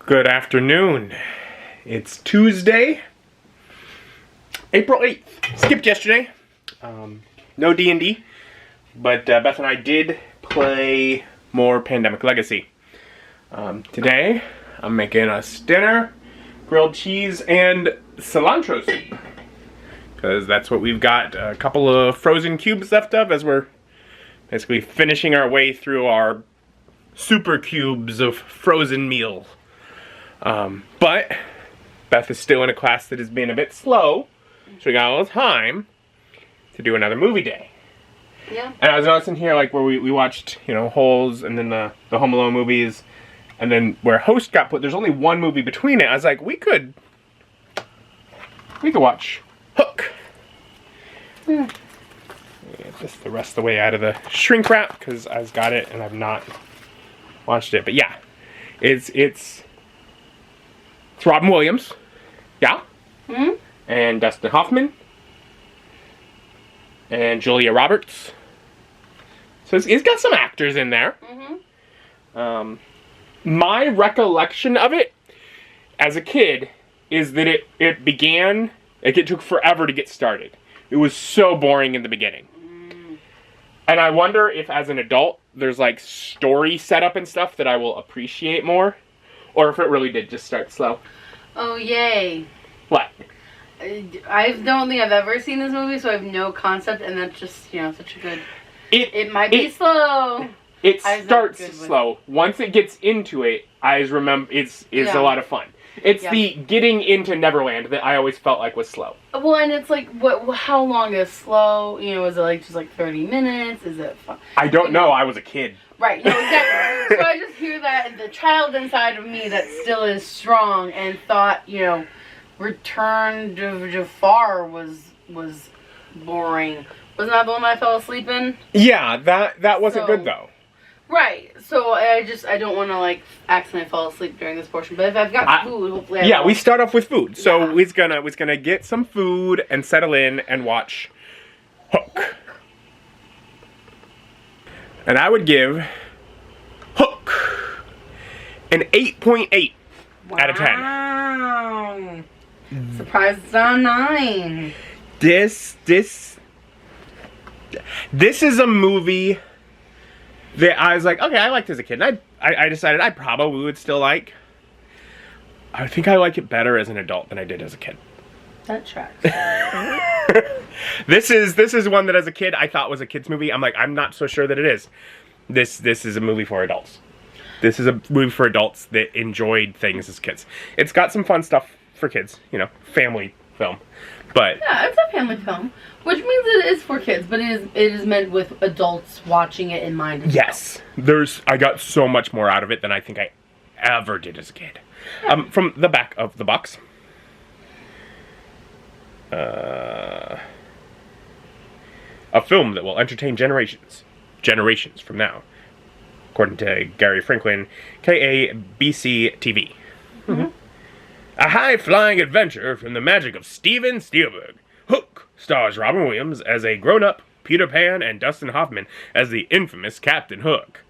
Good afternoon. It's Tuesday, April 8th. Skipped yesterday. No D&D, but Beth and I did play more Pandemic Legacy. Today, I'm making us dinner, grilled cheese, and cilantro soup. Because that's what we've got. A couple of frozen cubes left of as we're basically finishing our way through our super cubes of frozen meal. But Beth is still in a class that has been a bit slow, so we got a little time to do another movie day. Yeah. And I was noticing here, like, where we watched, Holes, and then the Home Alone movies, and then where Host got put, there's only one movie between it. I was like, we could watch Hook. Get this the rest of the way out of the shrink wrap, because I've got it and I've not watched it. But yeah, it's Robin Williams, yeah, and Dustin Hoffman, and Julia Roberts. So it's got some actors in there. My recollection of it as a kid is that it began, like, it took forever to get started. It was so boring in the beginning. And I wonder if as an adult there's like story setup and stuff that I will appreciate more. Or if it really did just start slow. Oh, yay. What? I don't think I've ever seen this movie, so I have no concept, and that's just, such a good... It might be slow. It starts slow. Once it gets into it, I remember it's a lot of fun. It's the getting into Neverland that I always felt like was slow. Well, and it's like, how long is slow? Is it like just like 30 minutes? Is it fun? I don't know. I was a kid. Right, no, exactly. So I just hear that, and the child inside of me that still is strong and thought, Return to Jafar was boring. Wasn't that the one I fell asleep in? Yeah, that wasn't good though. Right, so I don't want to like accidentally fall asleep during this portion. But if I've got food, hopefully I won't. We start off with food. So we're gonna get some food and settle in and watch Hook. And I would give Hook an 8.8 out of 10. Wow. Surprised it's not a 9. This is a movie that I was like, okay, I liked as a kid. And I decided I probably would still like. I think I like it better as an adult than I did as a kid. That tracks. This is one that as a kid I thought was a kid's movie. I'm like, I'm not so sure that it is. This is a movie for adults. This is a movie for adults that enjoyed things as kids. It's got some fun stuff for kids, family film. But yeah, it's a family film, which means it is for kids, but it is meant with adults watching it in mind as yes, I got so much more out of it than I think I ever did as a kid. Yeah. From the back of the box. A film that will entertain generations from now, according to Gary Franklin, KABC TV. A high-flying adventure from the magic of Steven Spielberg. Hook stars Robin Williams as a grown-up Peter Pan and Dustin Hoffman as the infamous Captain Hook.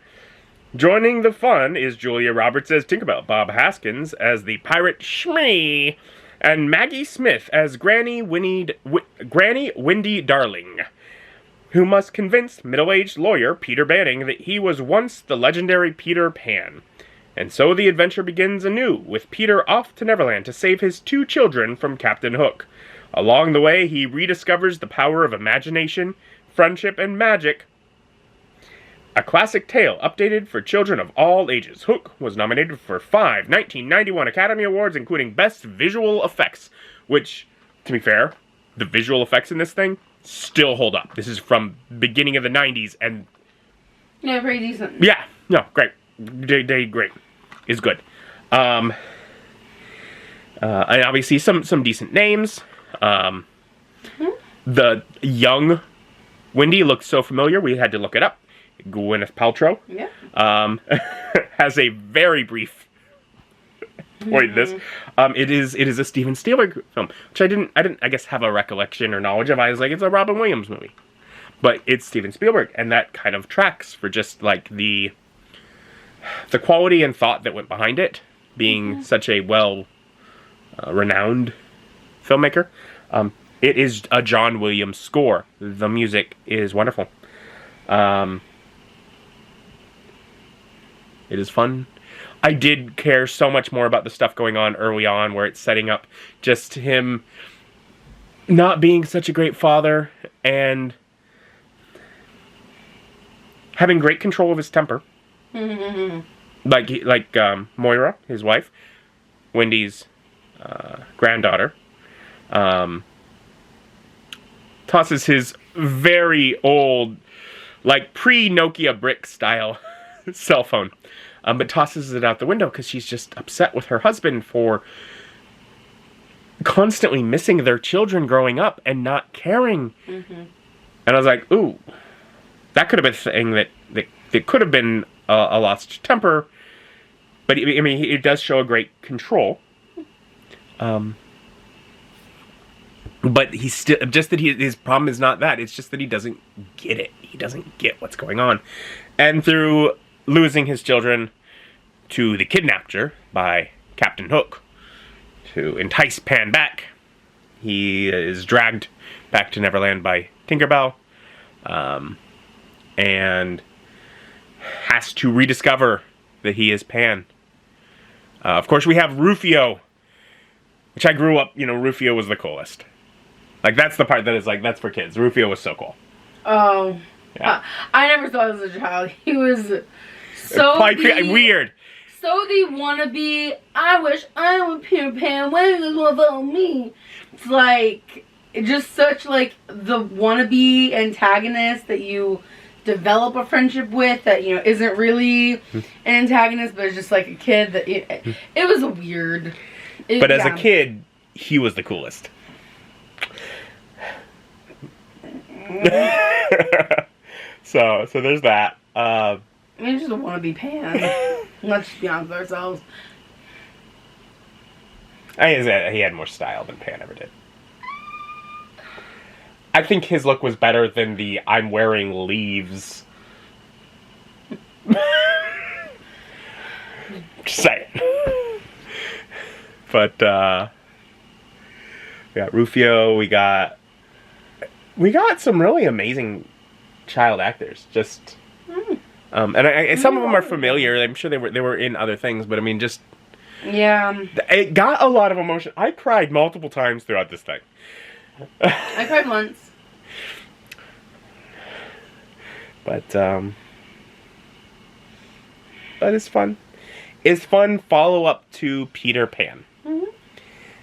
Joining the fun is Julia Roberts as Tinkerbell, Bob Haskins as the pirate Shmee, and Maggie Smith as Granny Windy Darling, who must convince middle-aged lawyer Peter Banning that he was once the legendary Peter Pan. And so the adventure begins anew, with Peter off to Neverland to save his 2 children from Captain Hook. Along the way, he rediscovers the power of imagination, friendship, and magic. A classic tale updated for children of all ages. Hook was nominated for 5 1991 Academy Awards, including Best Visual Effects, which, to be fair, the visual effects in this thing still hold up. This is from beginning of the 90s, and... yeah, pretty decent. Yeah, no, great. They great. Is good. And obviously some decent names. The young Wendy looked so familiar, we had to look it up. Gwyneth Paltrow. Yeah. Has a very brief point in this. It is a Steven Spielberg film, which I didn't I guess have a recollection or knowledge of. I was like, it's a Robin Williams movie. But it's Steven Spielberg, and that kind of tracks for just like the quality and thought that went behind it. being such a renowned filmmaker. It is a John Williams score. The music is wonderful. It is fun. I did care so much more about the stuff going on early on, where it's setting up just him not being such a great father and having great control of his temper. Like Moira, his wife, Wendy's granddaughter, tosses his very old, like pre-Nokia brick style cell phone, but tosses it out the window because she's just upset with her husband for constantly missing their children growing up and not caring. And I was like, ooh, that could have been a thing that could have been a lost temper, but I mean, it does show a great control. But he's still, just that his problem is not that, it's just that he doesn't get it. He doesn't get what's going on. And through losing his children to the kidnapper by Captain Hook to entice Pan back, he is dragged back to Neverland by Tinkerbell, and has to rediscover that he is Pan. Of course, we have Rufio, which I grew up, Rufio was the coolest. Like, that's the part that is like, that's for kids. Rufio was so cool. Oh. Yeah. I never saw him as a child. He was so weird. So the wannabe, I wish I was Peter Pan, when you love on me. It's like, just such like the wannabe antagonist that you develop a friendship with that, isn't really an antagonist, but it's just like a kid that, it was weird. But as a kid, he was the coolest. so there's that. I mean, just want to be Pan. Let's just be honest with ourselves. He had more style than Pan ever did. I think his look was better than the I'm wearing leaves. Just saying. But we got Rufio. We got some really amazing child actors. Just and some of them are familiar. I'm sure they were in other things, but I mean, just it got a lot of emotion. I cried multiple times throughout this thing. I cried once. But it's fun. It's fun follow-up to Peter Pan.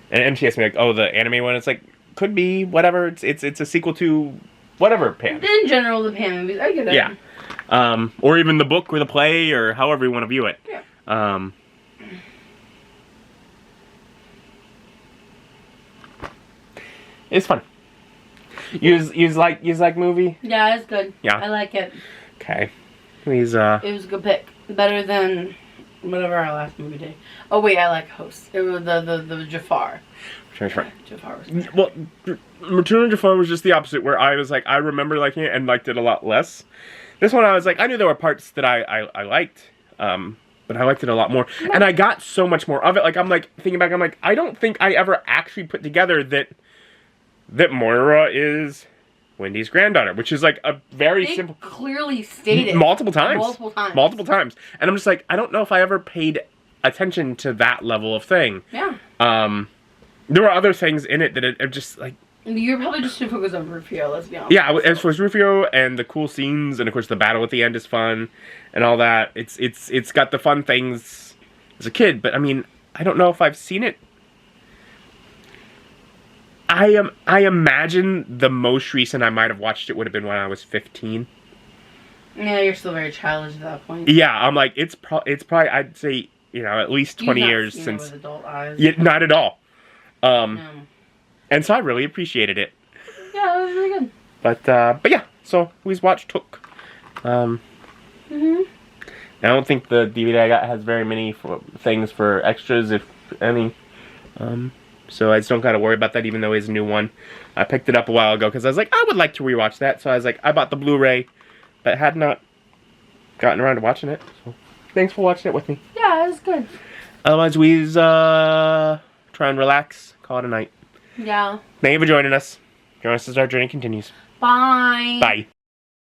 And she asked me, like, oh, the anime one? It's like, could be, whatever. It's a sequel to whatever Pan. In general, the Pan movies. I get it. Yeah. Or even the book or the play or however you want to view it. Yeah. It's fun. You like movie? Yeah, it's good. Yeah. I like it. Okay. It was a good pick. Better than whatever our last movie did. Oh wait, I like Host. It was the Jafar. Jafar was good. Well, Return of Jafar was just the opposite, where I was like, I remember liking it and liked it a lot less. This one I was like, I knew there were parts that I liked, but I liked it a lot more. Yeah. And I got so much more of it. Like, I'm like, thinking back, I'm like, I don't think I ever actually put together that Moira is Wendy's granddaughter, which is like a very simple, clearly stated multiple times. And I'm just like, I don't know if I ever paid attention to that level of thing. Yeah. There were other things in it that are just like, you're probably just too focused on Rufio, let's be honest. Yeah, as far as Rufio and the cool scenes, and of course the battle at the end is fun and all that. It's got the fun things as a kid, but I mean, I don't know if I've seen it. I imagine the most recent I might have watched it would have been when I was 15. Yeah, you're still very childish at that point. Yeah, I'm like, it's probably, I'd say, at least 20 years since. With adult eyes. Yeah, not at all. And so I really appreciated it. Yeah, it was really good. But yeah, so we've watched Hook. I don't think the DVD I got has very many things for extras, if any. So I just don't gotta worry about that, even though it's a new one. I picked it up a while ago because I was like, I would like to rewatch that. So I was like, I bought the Blu-ray, but had not gotten around to watching it. So thanks for watching it with me. Yeah, it was good. Otherwise, we try and relax, call it a night. Yeah. Thank you for joining us. Join us as our journey continues. Bye. Bye.